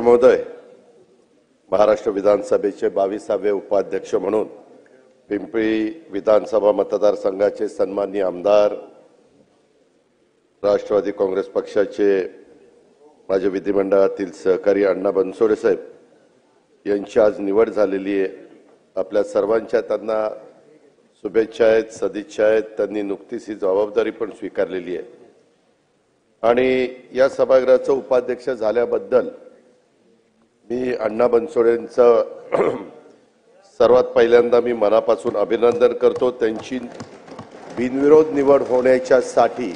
महोदय, महाराष्ट्र विधानसभेचे 22वे उपाध्यक्ष म्हणून पिंपरी विधानसभा मतदारसंघाचे सन्माननीय आमदार, राष्ट्रवादी काँग्रेस पक्षाचे माझे विधिमंडळातील सहकारी अण्णा बनसोडे साहेब यांची आज निवड झालेली आहे। आपल्या सर्वांच्या त्यांना शुभेच्छा आहेत, सदिच्छा आहेत। त्यांनी नुकतीच ही जबाबदारी पण स्वीकारलेली आहे आणि या सभागृहाचा उपाध्यक्ष झाल्याबद्दल मी अण्णा बनसोडेंचं सर्वात पहिल्यांदा मी मनापासून अभिनंदन करतो। त्यांची बिनविरोध निवड होण्याच्यासाठी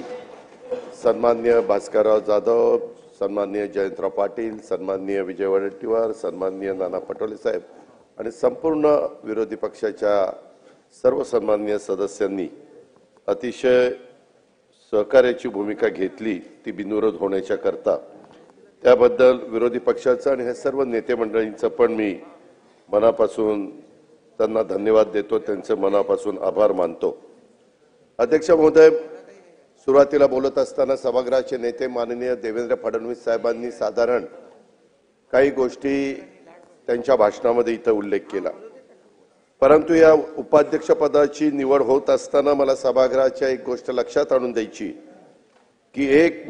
सन्माननीय भास्करराव जाधव, सन्माननीय जयंतराव पाटील, सन्माननीय विजय वडेट्टीवार, सन्माननीय नाना पटोले साहेब आणि संपूर्ण विरोधी पक्षाच्या सर्व सन्माननीय सदस्यांनी अतिशय सहकार्याची भूमिका घेतली ती बिनविरोध होण्याच्या करता। त्याबद्दल विरोधी पक्षाचं आणि हे सर्व नेते मंडळींचं पण मी मनापासून त्यांना धन्यवाद देतो, त्यांचे मनापासून आभार मानतो। अध्यक्ष महोदय, सुरुवातीला बोलत असताना सभागृहाचे नेते माननीय देवेंद्र फडणवीस साहेबांनी साधारण काही गोष्टी त्यांच्या भाषणामध्ये इथं उल्लेख केला, परंतु या उपाध्यक्ष पदाची निवड होत असताना मला सभागृहाच्या एक गोष्ट लक्षात आणून द्यायची की 1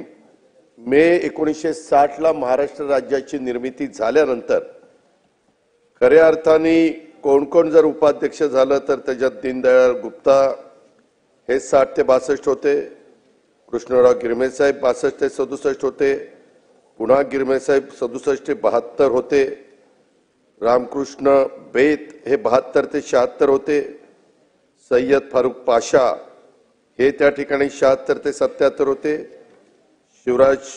मे 1960 ला महाराष्ट्र राज्याची निर्मिती झाल्यानंतर खऱ्या अर्थाने कोण कोण जर उपाध्यक्ष झालं तर त्याच्यात दीनदयाळ गुप्ता हे 60 ते 62 होते, कृष्णराव गिरमे साहेब 62 ते 67 होते, पुन्हा गिरमे साहेब 67 ते 72 होते, रामकृष्ण बेत हे 72 ते 76 होते, सय्यद फारुक पाशा हे त्या ठिकाणी 76 ते 77 होते, शिवराज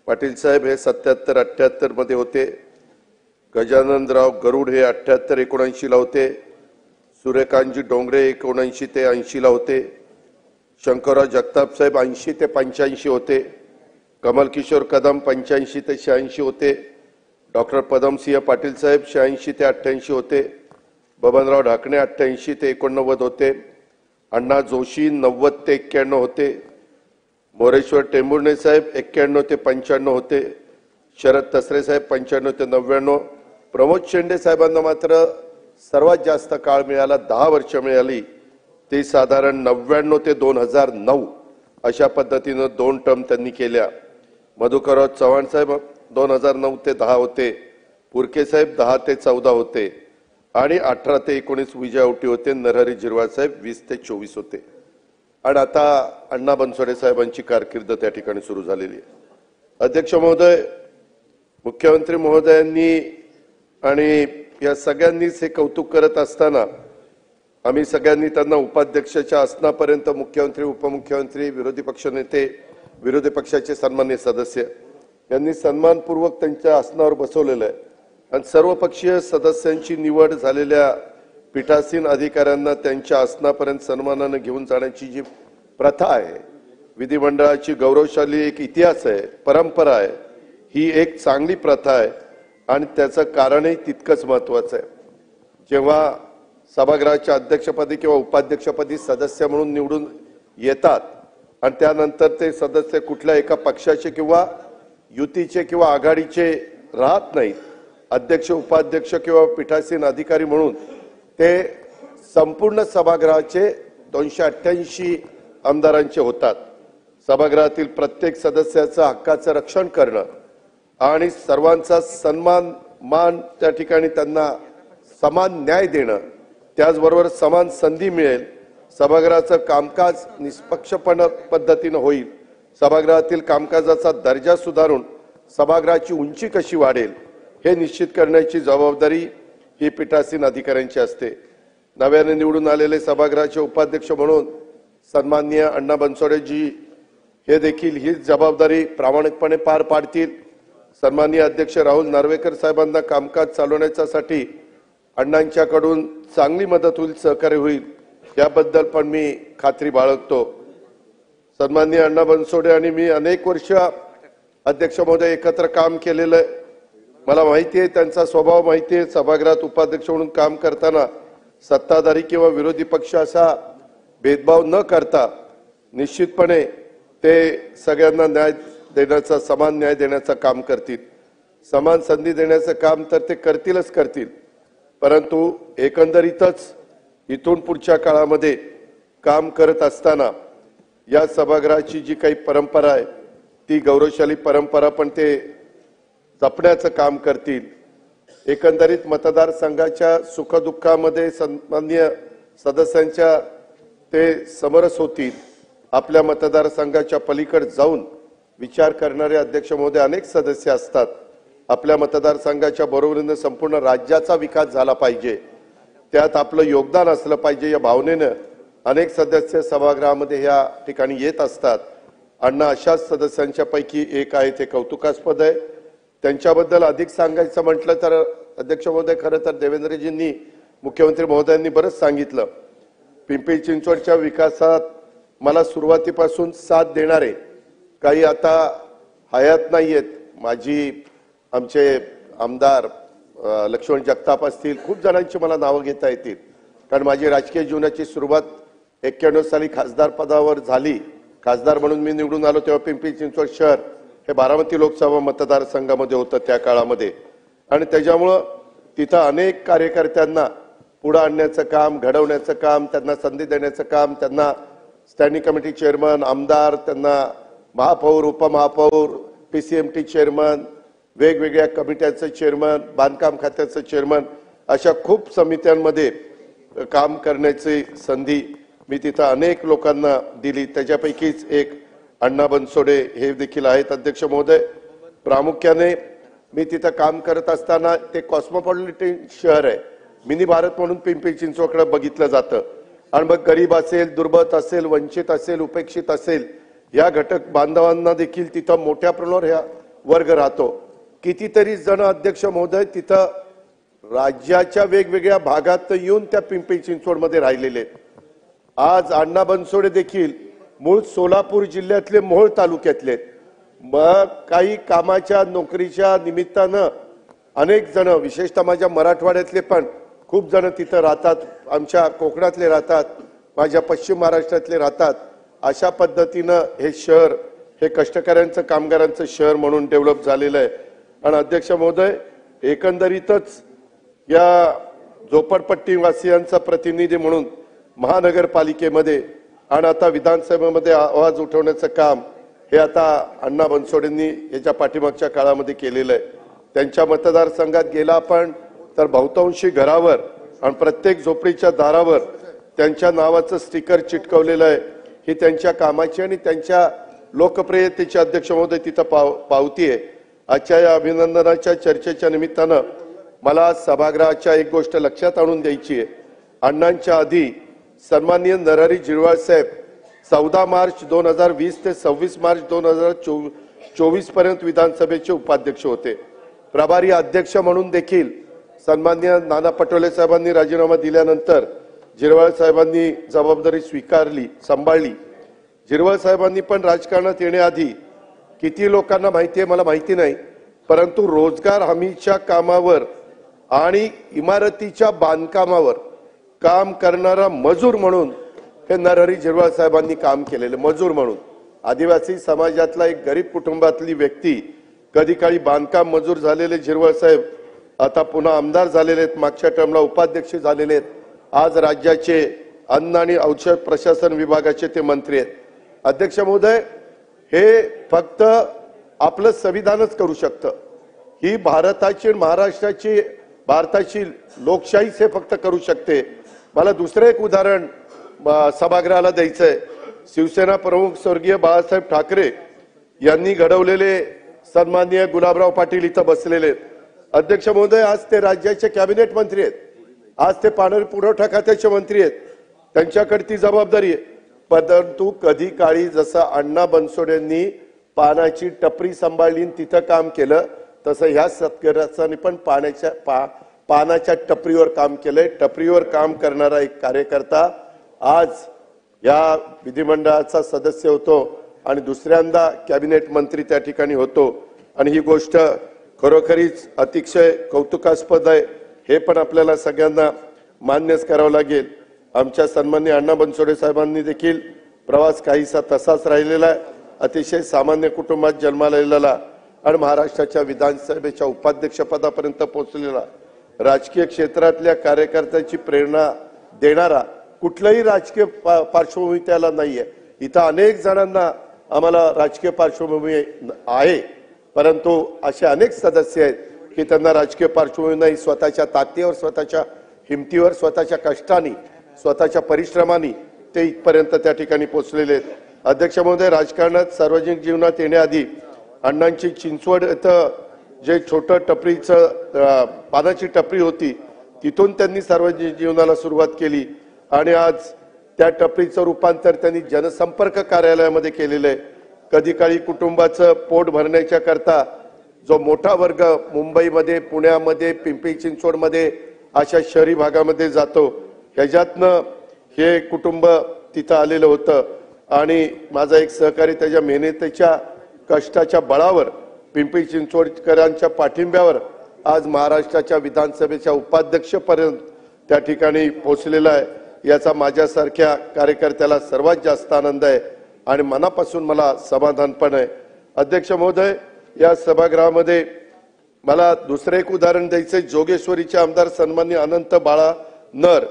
पाटील साहेब हे 77-78 मध्ये होते, गजाननराव गरुड हे 78-79 ला होते, सूर्यकांतजी डोंगरे 79 ते 80 ला होते, शंकरराव जगताप साहेब 80 ते 85 होते, कमलकिशोर कदम 85 ते 86 होते, डॉक्टर पदमसिंह पाटील साहेब 86 ते 88 होते, बबनराव ढाकणे 88 ते 89 होते, अण्णा जोशी 90 ते 91 होते, मोरेश्वर टेंभुर्णे साहेब 91 ते 95 होते, शरद तसरे साहेब 95 ते 99, प्रमोद शेंडे साहेबांना मात्र सर्वात जास्त काळ मिळाला, 10 वर्ष मिळाली, ते साधारण 99 ते 2009 अशा पद्धतीने 2 टर्म त्यांनी केल्या। मधुकरराव चव्हाण साहेब 2009 ते 10 होते, पुरके साहेब 10 ते 14 होते आणि 18 ते 19 विजय औटी होते, नरहरी झिरवाळ साहेब 20 ते 24 होते आणि आता अण्णा बनसोडे साहेबांची कारकीर्द त्या ठिकाणी सुरू झालेली आहे। अध्यक्ष महोदय, मुख्यमंत्री महोदयांनी आणि या सगळ्यांनीच हे कौतुक करत असताना आम्ही सगळ्यांनी त्यांना उपाध्यक्षाच्या आसनापर्यंत मुख्यमंत्री, उपमुख्यमंत्री, विरोधी पक्षनेते, विरोधी पक्षाचे सन्माननीय सदस्य यांनी सन्मानपूर्वक त्यांच्या आसनावर बसवलेलं आहे आणि सर्वपक्षीय सदस्यांची निवड झालेल्या पीठासीन अधिकाऱ्यांना त्यांच्या आसनापर्यंत सन्मानाने घेऊन जाण्याची जी प्रथा आहे, विधिमंडळाची गौरवशाली एक इतिहास आहे, परंपरा आहे, ही एक चांगली प्रथा आहे आणि त्याचं कारणही तितकंच महत्त्वाचं आहे। जेव्हा सभागृहाच्या अध्यक्षपदी किंवा उपाध्यक्षपदी सदस्य म्हणून निवडून येतात आणि त्यानंतर ते सदस्य कुठल्या एका पक्षाचे किंवा युतीचे किंवा आघाडीचे राहत नाहीत, अध्यक्ष, उपाध्यक्ष किंवा पीठासीन अधिकारी म्हणून ते संपूर्ण सभागृहाचे 288 आमदारांचे होतात। सभागृहातील प्रत्येक सदस्याचं हक्काचं रक्षण करणं आणि सर्वांचा सन्मान, मान, त्या ठिकाणी त्यांना समान न्याय देणं, त्याचबरोबर समान संधी मिळेल, सभागृहाचं कामकाज निष्पक्षपणे पद्धतीने होईल, सभागृहातील कामकाजाचा दर्जा सुधारून सभागृहाची उंची कशी वाढेल हे निश्चित करण्याची जबाबदारी ही पीठासीन अधिकाऱ्यांची असते। नव्याने निवडून आलेले सभागृहाचे उपाध्यक्ष म्हणून सन्माननीय अण्णा बनसोडेजी हे देखील ही जबाबदारी प्रामाणिकपणे पार पाडतील। सन्माननीय अध्यक्ष राहुल नार्वेकर साहेबांना कामकाज चालवण्यासाठी अण्णांच्याकडून चांगली मदत होईल, सहकार्य होईल, याबद्दल पण मी खात्री बाळगतो। सन्माननीय अण्णा बनसोडे आणि मी अनेक वर्ष अध्यक्ष महोदय एकत्र काम केलेलं आहे, मला माहिती आहे, त्यांचा स्वभाव माहिती आहे। सभागृहात उपाध्यक्ष म्हणून काम करताना सत्ताधारी किंवा विरोधी पक्ष असा भेदभाव न करता निश्चितपणे ते सगळ्यांना न्याय देण्याचा, समान न्याय देण्याचं काम करतील। समान संधी देण्याचं काम तर ते करतीलच करतील, परंतु एकंदरीतच इथून पुढच्या काळामध्ये काम करत असताना या सभागृहाची जी काही परंपरा आहे ती गौरवशाली परंपरा पण ते जपण्याचं काम करतील। एकंदरीत मतदारसंघाच्या सुखदुःखामध्ये सन्माननीय सदस्यांच्या ते समरस होतील। आपल्या मतदारसंघाच्या पलीकडे जाऊन विचार करणारे अध्यक्ष महोदय अनेक सदस्य असतात। आपल्या मतदारसंघाच्या बरोबरीने संपूर्ण राज्याचा विकास झाला पाहिजे, त्यात आपलं योगदान असलं पाहिजे या भावनेने अनेक सदस्य सभागृहामध्ये या ठिकाणी येत असतात। अण्णा अशाच सदस्यांच्या पैकी एक आहे, ते कौतुकास्पद आहे। त्यांच्याबद्दल अधिक सांगायचं म्हटलं तर अध्यक्ष महोदय, खरं तर देवेंद्रजींनी मुख्यमंत्री महोदयांनी बरंच सांगितलं। पिंपरी चिंचवडच्या विकासात मला सुरुवातीपासून साथ देणारे काही आता हयात नाहीयेत। माझी आमचे आमदार लक्ष्मण जगताप असतील, खूप जणांची मला नावं घेता येतील, कारण माझी राजकीय जीवनाची सुरुवात 91 साली खासदार पदावर झाली। खासदार म्हणून मी निवडून आलो तेव्हा पिंपरी चिंचवड शहर हे बारामती लोकसभा मतदारसंघामध्ये होतं त्या काळामध्ये, आणि त्याच्यामुळं तिथं अनेक कार्यकर्त्यांना पुढे आणण्याचं काम, घडवण्याचं काम, त्यांना संधी देण्याचं काम, त्यांना स्टँडिंग कमिटी चेअरमन, आमदार, त्यांना महापौर, उपमहापौर, पीसीएमटी चेअरमन, वेगवेगळ्या कमिट्यांचं चेअरमन, बांधकाम खात्याचं चेअरमन, अशा खूप समित्यांमध्ये काम करण्याची संधी मी तिथं अनेक लोकांना दिली। त्याच्यापैकीच एक अण्णा बनसोडे हे देखील आहेत। अध्यक्ष महोदय, प्रामुख्याने मी तिथं काम करत असताना ते कॉस्मोपॉलिटन शहर आहे, मिनी भारत म्हणून पिंपरी चिंचवडकडे बघितलं जातं, आणि मग गरीब असेल, दुर्बल असेल, वंचित असेल, उपेक्षित असेल, या घटक बांधवांना देखील तिथं मोठ्या प्रमाणावर हा वर्ग राहतो। कितीतरी जण अध्यक्ष महोदय तिथं राज्याच्या वेगवेगळ्या भागात येऊन त्या पिंपरी चिंचवडमध्ये राहिलेले। आज अण्णा बनसोडे देखील मूळ सोलापूर जिल्ह्यातले मोहोळ तालुक्यातले, मग काही कामाच्या नोकरीच्या निमित्तानं अनेक जण, विशेषतः माझ्या मराठवाड्यातले पण खूप जण तिथं राहतात, आमच्या कोकणातले राहतात, माझ्या पश्चिम महाराष्ट्रातले राहतात। अशा पद्धतीनं हे शहर हे कष्टकऱ्यांचं, कामगारांचं शहर म्हणून डेव्हलप झालेलं आहे। आणि अध्यक्ष महोदय, एकंदरीतच या झोपडपट्टीवासियांचा प्रतिनिधी म्हणून महानगरपालिकेमध्ये आणि आता विधानसभेमध्ये आवाज उठवण्याचं काम हे आता अण्णा बनसोडेंनी याच्या पाठीमागच्या काळामध्ये केलेलं आहे। त्यांच्या मतदारसंघात गेला आपण तर बहुतांशी घरावर आणि प्रत्येक झोपडीच्या दारावर त्यांच्या नावाचं स्टिकर चिटकवलेलं आहे। ही त्यांच्या कामाची आणि त्यांच्या लोकप्रियतेची अध्यक्ष महोदय तिथं पावती आहे। आजच्या या अभिनंदनाच्या चर्चेच्या निमित्तानं मला सभागृहाच्या एक गोष्ट लक्षात आणून द्यायची आहे। अण्णांच्या आधी सन्माननीय नरहरी झिरवाळ साहेब 14 मार्च 2020 ते 26 मार्च 2024 पर्यंत विधानसभेचे उपाध्यक्ष होते। प्रभारी अध्यक्ष म्हणून देखील सन्माननीय नाना पटोले साहेबांनी राजीनामा दिल्यानंतर झिरवाळ साहेबांनी जबाबदारी सांभाळली। झिरवाळ साहेबांनी पण राजकारणात येण्याआधी किती लोकांना माहिती आहे मला माहिती नाही, परंतु रोजगार हमीच्या कामावर आणि इमारतीच्या बांधकामावर काम करणारा मजूर म्हणून हे नरहरी झिरवाळ साहेबांनी काम केलेले। मजूर म्हणून आदिवासी समाजातला एक गरीब कुटुंबातली व्यक्ती, कधी काळी बांधकाम मजूर झालेले झिरवाळ साहेब आता पुन्हा आमदार झालेले आहेत, मागच्या टर्मला उपाध्यक्ष झालेले आहेत, आज राज्याचे अन्न आणि औषध प्रशासन विभागाचे ते मंत्री आहेत। अध्यक्ष महोदय, हे फक्त आपलं संविधानच करू शकतं, ही भारताची महाराष्ट्राची भारताची लोकशाहीच हे फक्त करू शकते। मला दुसरं एक उदाहरण सभागृहाला द्यायचंय। शिवसेना प्रमुख स्वर्गीय बाळासाहेब ठाकरे यांनी घडवलेले सन्माननीय गुलाबराव पाटील इथं बसलेले आहेत। अध्यक्ष महोदय, आज ते राज्याचे कॅबिनेट मंत्री आहेत, आज ते पाणी पुरवठा खात्याचे मंत्री आहेत, त्यांच्याकडे ती जबाबदारी आहे। परंतु कधी काळी जसं अण्णा बनसोडेंनी पानाची टपरी सांभाळली तिथं काम केलं, तसं ह्या शेतकऱ्याने पण पानाच्या टपरीवर काम केलंय। टपरीवर काम करणारा एक कार्यकर्ता आज या विधिमंडळाचा सदस्य होतो आणि दुसऱ्यांदा कॅबिनेट मंत्री त्या ठिकाणी होतो, आणि ही गोष्ट खरोखरीच अतिशय कौतुकास्पद आहे। हे पण आपल्याला सगळ्यांना मान्यच करावं लागेल। आमच्या सन्माननीय अण्णा बनसोडे साहेबांनी देखील प्रवास काहीसा तसाच राहिलेला आहे। अतिशय सामान्य कुटुंबात जन्माला आलेला आणि महाराष्ट्राच्या विधानसभेच्या उपाध्यक्षपदापर्यंत पोहोचलेला राजकीय क्षेत्रातल्या कार्यकर्त्यांची प्रेरणा देणारा कुठलाही राजकीय पार्श्वभूमी त्याला नाहीये। इथं अनेक जणांना आम्हाला राजकीय पार्श्वभूमी आहे, परंतु असे अनेक सदस्य आहेत की त्यांना राजकीय पार्श्वभूमी नाही, स्वतःच्या ताकदीवर, स्वतःच्या हिमतीवर, स्वतःच्या कष्टाने, स्वतःच्या परिश्रमाने ते इथपर्यंत त्या ठिकाणी पोहोचलेले आहेत। अध्यक्ष महोदय, राजकारणात सार्वजनिक जीवनात येण्याआधी अण्णांची चिंचवड इथं जे छोटं टपरीचं पानाची टपरी होती तिथून त्यांनी सार्वजनिक जीवनाला सुरुवात केली आणि आज त्या टपरीचं रूपांतर त्यांनी जनसंपर्क कार्यालयामध्ये केलेलं आहे। कधी काळी कुटुंबाचं पोट भरण्याच्या करता जो मोठा वर्ग मुंबईमध्ये, पुण्यामध्ये, पिंपरी चिंचवडमध्ये अशा शहरी भागामध्ये जातो, ह्याच्यातनं हे कुटुंब तिथं आलेलं होतं आणि माझा एक सहकारी त्याच्या मेहनतीच्या कष्टाच्या बळावर पिंपरी चिंचवडकरांच्या पाठिंब्यावर आज महाराष्ट्राच्या विधानसभेच्या उपाध्यक्षपर्यंत त्या ठिकाणी पोहोचलेला आहे। याचा माझ्यासारख्या कार्यकर्त्याला सर्वात जास्त आनंद आहे आणि मनापासून मला समाधान पण आहे। अध्यक्ष महोदय, या सभागृहामध्ये मला दुसरे एक उदाहरण द्यायचे। जोगेश्वरीचे आमदार सन्माननीय अनंत बाळा नर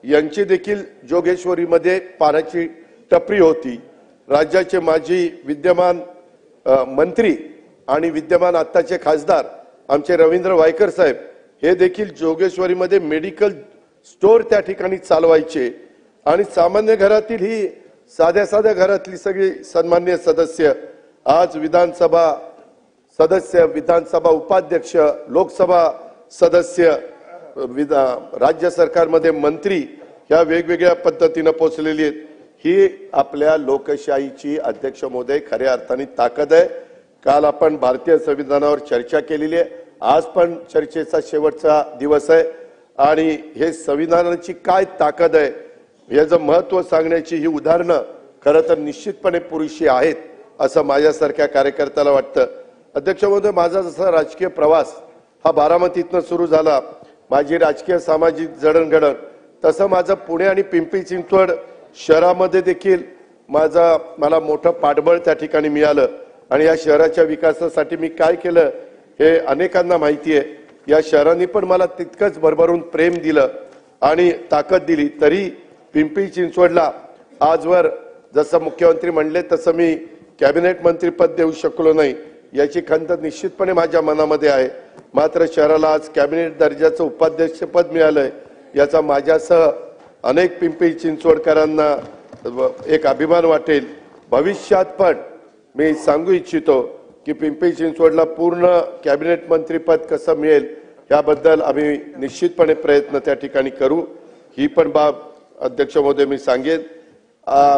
यांची देखील जोगेश्वरीमध्ये पाण्याची टपरी होती। राज्याचे माजी विद्यमान मंत्री आणि विद्यमान आत्ताचे खासदार आमचे रवींद्र वायकर साहेब हे देखील जोगेश्वरीमध्ये मेडिकल स्टोर त्या ठिकाणी चालवायचे आणि सामान्य घरातील ही साध्या घरातली सगळी सन्माननीय सदस्य आज विधानसभा सदस्य, विधानसभा उपाध्यक्ष, लोकसभा सदस्य, राज्य सरकारमध्ये मंत्री या वेगवेगळ्या पद्धतीने पोहोचलेली आहेत। ही आपल्या लोकशाहीची अध्यक्ष महोदय खऱ्या अर्थाने ताकद आहे। काल आपण भारतीय संविधानावर चर्चा केलेली आहे, आज पण चर्चेचा शेवटचा दिवस आहे आणि हे संविधानाची काय ताकद आहे याचं महत्त्व सांगण्याची ही उदाहरणं खरं तर निश्चितपणे पुरेशी आहेत असं माझ्यासारख्या कार्यकर्त्याला वाटतं। अध्यक्ष महोदय, माझा जसा राजकीय प्रवास हा बारामतीतनं सुरू झाला, माझी राजकीय सामाजिक जडणघडण, तसं माझं पुणे आणि पिंपरी चिंचवड शहरामध्ये देखील मला मोठं पाठबळ त्या ठिकाणी मिळालं आणि या शहराच्या विकासासाठी मी काय केलं हे अनेकांना माहिती आहे। या शहरांनी पण मला तितकंच भरभरून प्रेम दिलं आणि ताकद दिली। तरी पिंपरी चिंचवडला आजवर जसं मुख्यमंत्री म्हणले तसं मी कॅबिनेट मंत्रीपद देऊ शकलो नाही, याची खंत निश्चितपणे माझ्या मनामध्ये आहे। मात्र शहराला आज कॅबिनेट दर्जाचं उपाध्यक्षपद मिळालंय, याचा माझ्यासह अनेक पिंपरी चिंचवडकरांना एक अभिमान वाटेल। भविष्यात पण मी सांगू इच्छितो की पिंपरी चिंचवडला पूर्ण कॅबिनेट मंत्रीपद कसं मिळेल याबद्दल आम्ही निश्चितपणे प्रयत्न त्या ठिकाणी करू। ही पण बाब अध्यक्ष महोदय मी सांगेन।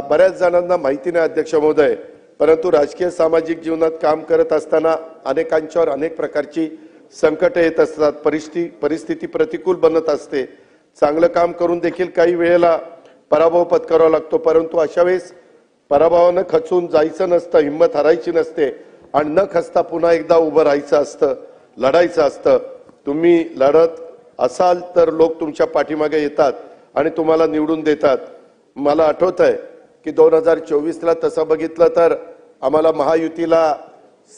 बऱ्याच जणांना माहिती नाही अध्यक्ष महोदय, परंतु राजकीय सामाजिक जीवनात काम करत असताना अनेकांच्यावर अनेक प्रकारची संकट येत असतात, परिस्थिती प्रतिकूल बनत असते। चांगलं काम करून देखील काही वेळेला पराभव पत्करावा लागतो, परंतु अशा वेळेस पराभवानं खचून जायचं नसतं, हिंमत हरायची नसते आणि न खचता पुन्हा एकदा उभं राहायचं असतं, लढायचं असतं। तुम्ही लढत असाल तर लोक तुमच्या पाठीमागे येतात आणि तुम्हाला निवडून देतात। मला आठवत आहे की 2024ला तसं बघितलं तर आम्हाला महायुतीला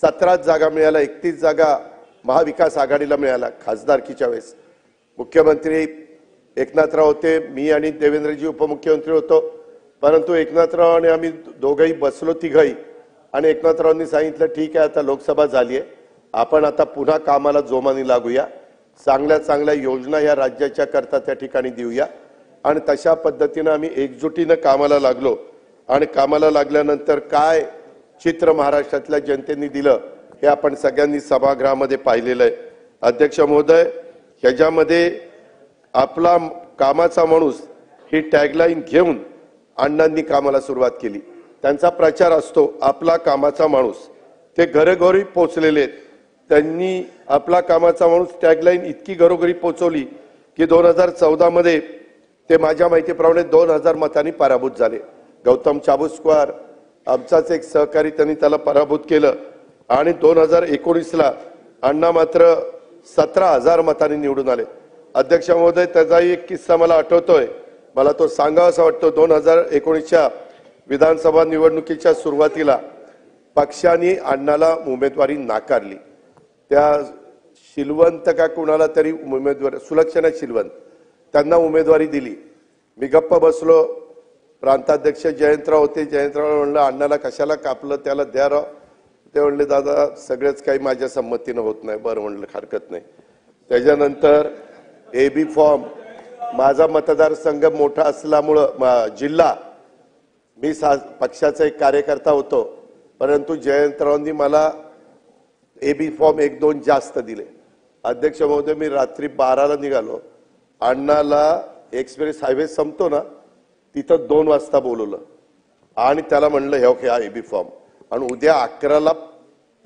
17 जागा मिळाल्या, 31 जागा महाविकास आघाडीला मिळाल्या। खासदारकीच्या वेळेस मुख्यमंत्री एकनाथराव होते, मी आणि देवेंद्रजी उपमुख्यमंत्री होतो, परंतु एकनाथराव आणि आम्ही दोघंही बसलो तिघही आणि एकनाथरावांनी सांगितलं ठीक आहे आता लोकसभा झाली आहे, आपण आता पुन्हा कामाला जोमाने लागूया, चांगल्या योजना या राज्याच्या करता त्या ठिकाणी देऊया आणि तशा पद्धतीने आम्ही एकजुटीने कामाला लागलो आणि कामाला लागल्यानंतर काय चित्र महाराष्ट्रातल्या जनतेने दिलं हे आपण सगळ्यांनी सभागृहामध्ये पाहिलेलं आहे। अध्यक्ष महोदय, ह्याच्यामध्ये आपला कामाचा माणूस ही टॅगलाईन घेऊन अण्णांनी कामाला सुरुवात केली। त्यांचा प्रचार असतो आपला कामाचा माणूस, ते घरोघरी पोहोचलेले आहेत। त्यांनी आपला कामाचा माणूस टॅगलाईन इतकी घरोघरी पोहोचवली की 2014 मध्ये ते माझ्या माहितीप्रमाणे 2000 मतांनी पराभूत झाले। गौतम चाबुस्कर आमचाच एक सहकारी त्यांनी त्याला पराभूत केलं आणि 2019ला अण्णा मात्र 17,000 मतांनी निवडून आले। अध्यक्ष महोदय, त्याचाही एक किस्सा मला आठवतोय, मला तो सांगावासा वाटतो। 2019च्या विधानसभा निवडणुकीच्या सुरुवातीला पक्षाने अण्णाला उमेदवारी नाकारली। त्या शिलवंत का कुणाला तरी उमेदवारी, सुलक्षणा शिलवंत, त्यांना उमेदवारी दिली। मी गप्प बसलो। प्रांताध्यक्ष जयंतराव होते। जयंतराव म्हणलं अण्णाला कशाला कापलं, त्याला द्या राव। ते म्हणले दादा सगळेच काही माझ्या संमतीनं होत नाही। बरं म्हणलं हरकत नाही। त्याच्यानंतर एबी फॉर्म, माझा मतदारसंघ मोठा असल्यामुळं जिल्हा, मी पक्षाचा एक कार्यकर्ता होतो, परंतु जयंतरावांनी मला एबी फॉर्म 1-2 जास्त दिले। अध्यक्ष महोदय, मी रात्री 12ला निघालो। अण्णाला एक्सप्रेस हायवे संपतो ना तिथं 2 वाजता बोलवलं आणि त्याला म्हणलं हे हा एबी फॉर्म, आणि उद्या 11ला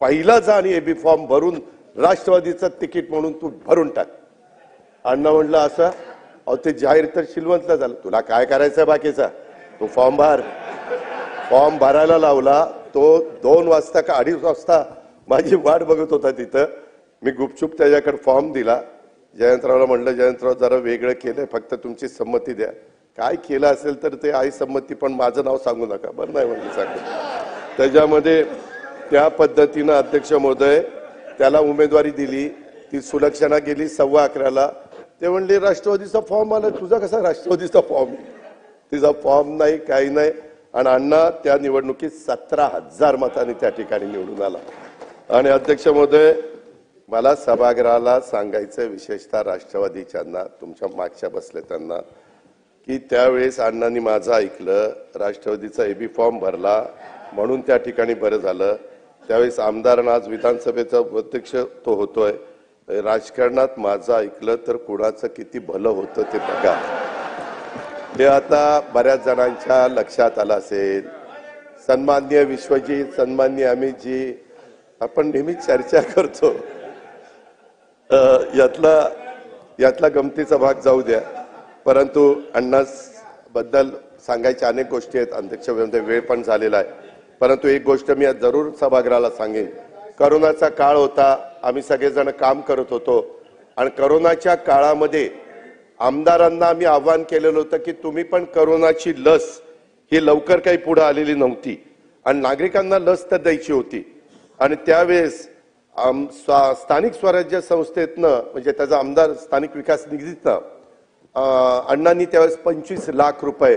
पहिला जा आणि एबी फॉर्म भरून राष्ट्रवादीचं तिकीट म्हणून तू भरून टाक। अण्णा म्हणलं असं? अहो ते जाहीर तर शिलवंतला झालं, तुला काय करायचं बाकीचा, तू फॉर्म भर। फॉर्म भरायला लावला। तो 2 वाजता का 2:30 वाजता माझी वाट बघत होता तिथं। मी गुपचूप त्याच्याकडे फॉर्म दिला। जयंतरावला म्हणलं जयंतराव जरा वेगळं केलंय, फक्त तुमची संमती द्या। काय केलं असेल तर ते आई संमती, पण माझं नाव सांगू नका। बरं नाही म्हणजे सांगतो। त्याच्यामध्ये त्या पद्धतीनं अध्यक्ष महोदय त्याला उमेदवारी दिली। ती सुलक्षणा गेली 11:15ला। ते म्हणले राष्ट्रवादीचा फॉर्म आला। तुझा कसा राष्ट्रवादीचा फॉर्म? तिचा फॉर्म नाही, काही नाही। आणि अण्णा त्या निवडणुकीत 17,000 मतांनी त्या ठिकाणी निवडून आला। आणि अध्यक्ष महोदय, मला सभागृहाला सांगायचं, विशेषतः राष्ट्रवादीच्यांना, तुमच्या मागच्या बसले त्यांना, की त्यावेळेस अण्णांनी माझं ऐकलं, राष्ट्रवादीचा एबी फॉर्म भरला म्हणून त्या ठिकाणी बरं झालं। त्यावेळेस आमदार, आज विधानसभेचा अध्यक्ष तो होतोय। राजकारणात माझं ऐकलं तर कुणाचं किती भलं होतं ते बघा। हे आता बऱ्याच जणांच्या लक्षात आलं असेल। सन्माननीय विश्वजीत, सन्माननीय अमितजी, आपण नेहमी चर्चा करतो, यातला गमतीचा भाग जाऊ द्या, परंतु अण्णा बद्दल सांगायच्या अनेक गोष्टी आहेत। अध्यक्ष महोदय, वेळ पण झालेला आहे, परंतु एक गोष्ट मी आज जरूर सभागृहाला सांगेन। करोनाचा काळ होता, आम्ही सगळेजण काम करत होतो, आणि करोनाच्या काळामध्ये आमदारांना आम्ही आव्हान केलेलं होतं की तुम्ही पण करोनाची लस ही लवकर काही पुढे आलेली नव्हती आणि नागरिकांना लस तर द्यायची होती। आणि त्यावेळेस स्थानिक स्वराज्य संस्थेतनं, म्हणजे त्याचा आमदार स्थानिक विकास निधीतनं अण्णांनी त्यावेळेस 25 लाख रुपये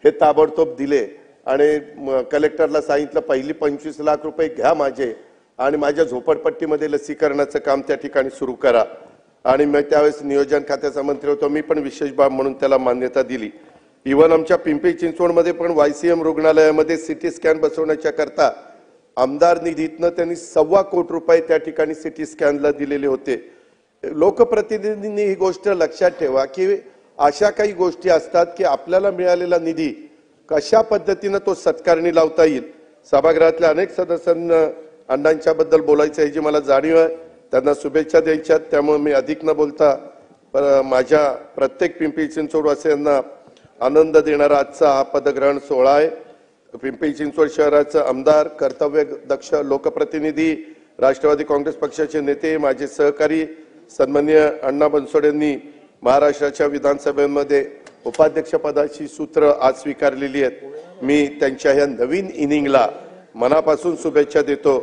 हे ताबडतोब दिले आणि कलेक्टरला सांगितलं पहिली 25 लाख रुपये घ्या माझे आणि माझ्या झोपडपट्टीमध्ये लसीकरणाचं काम त्या ठिकाणी सुरू करा। आणि मी त्यावेळेस नियोजन खात्याचा मंत्री होतो, मी पण विशेष बाब म्हणून त्याला मान्यता दिली। इव्हन आमच्या पिंपरी चिंचवडमध्ये पण YCM रुग्णालयामध्ये सीटी स्कॅन बसवण्याच्या करता आमदार निधीतनं त्यांनी 1.25 कोटी रुपये त्या ठिकाणी सीटी स्कॅनला दिलेले होते। लोकप्रतिनिधींनी ही गोष्ट लक्षात ठेवा की अशा काही गोष्टी असतात की आपल्याला मिळालेला निधी कशा पद्धतीने तो सत्कारणी लावता येईल। सभागृहातल्या अनेक सदस्यांना अण्णांच्या बद्दल बोलायचं आहे, जी मला जाणीव आहे, त्यांना शुभेच्छा द्यायच्यात। त्यामुळे मी अधिक न बोलता माझ्या प्रत्येक पिंपरी चिंचवडवासियांना आनंद देणारा आजचा हा पदग्रहण सोहळा आहे। पिंपरी चिंचवड शहराचे आमदार, कर्तव्यदक्ष लोकप्रतिनिधी, राष्ट्रवादी काँग्रेस पक्षाचे नेते, माझे सहकारी सन्माननीय अण्णा बनसोडेंनी महाराष्ट्राच्या विधानसभेमध्ये उपाध्यक्षपदाची सूत्र आज स्वीकारलेली आहेत। मी त्यांच्या ह्या नवीन इनिंगला मनापासून शुभेच्छा देतो।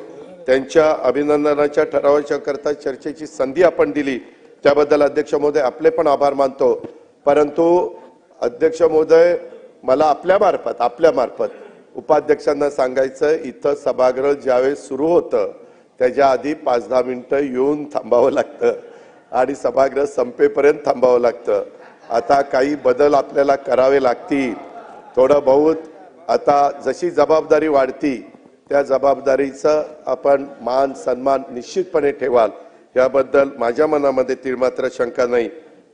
त्यांच्या अभिनंदनाच्या ठरावाच्या करता चर्चेची संधी आपण दिली त्याबद्दल अध्यक्ष महोदय आपले पण आभार मानतो। परंतु अध्यक्ष महोदय, मला आपल्या मार्फत उपाध्यक्षांना सांगायचं, इथं सभागृह ज्यावेळेस सुरू होतं त्याच्या आधी 5-10 मिनिटं येऊन थांबावं लागतं आणि सभागृह संपेपर्यंत थांबावं लागतं। आता काही बदल आपल्याला करावे लागतील, थोडं बहुत। आता जशी जबाबदारी वाढती त्या जबाबदारीचा आपण मान सन्मान निश्चितपणे ठेवाल, याबद्दल माझ्या मनामध्ये तीळमात्र शंका नाही।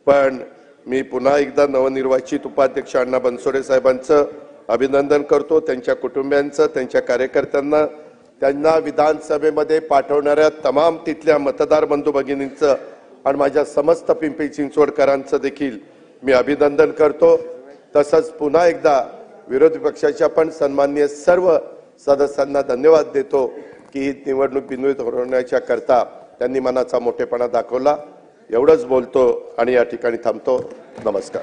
पण मी पुन्हा एकदा नवनिर्वाचित उपाध्यक्ष अण्णा बनसोडे साहेबांचं अभिनंदन करतो, त्यांच्या कुटुंबियांचं, त्यांच्या कार्यकर्त्यांना, त्यांना विधानसभेमध्ये पाठवणाऱ्या तमाम तिथल्या मतदार बंधू भगिनींचं आणि माझ्या समस्त पिंपरी चिंचवडकरांचं देखील मी अभिनंदन करतो। तसंच पुन्हा एकदा विरोधी पक्षाच्या पण सन्माननीय सर्व सदस्यांना धन्यवाद देतो की ही निवडणूक बिनविरोध होण्याच्या करता त्यांनी मनाचा मोठेपणा दाखवला। एवढंच बोलतो आणि या ठिकाणी थांबतो। नमस्कार।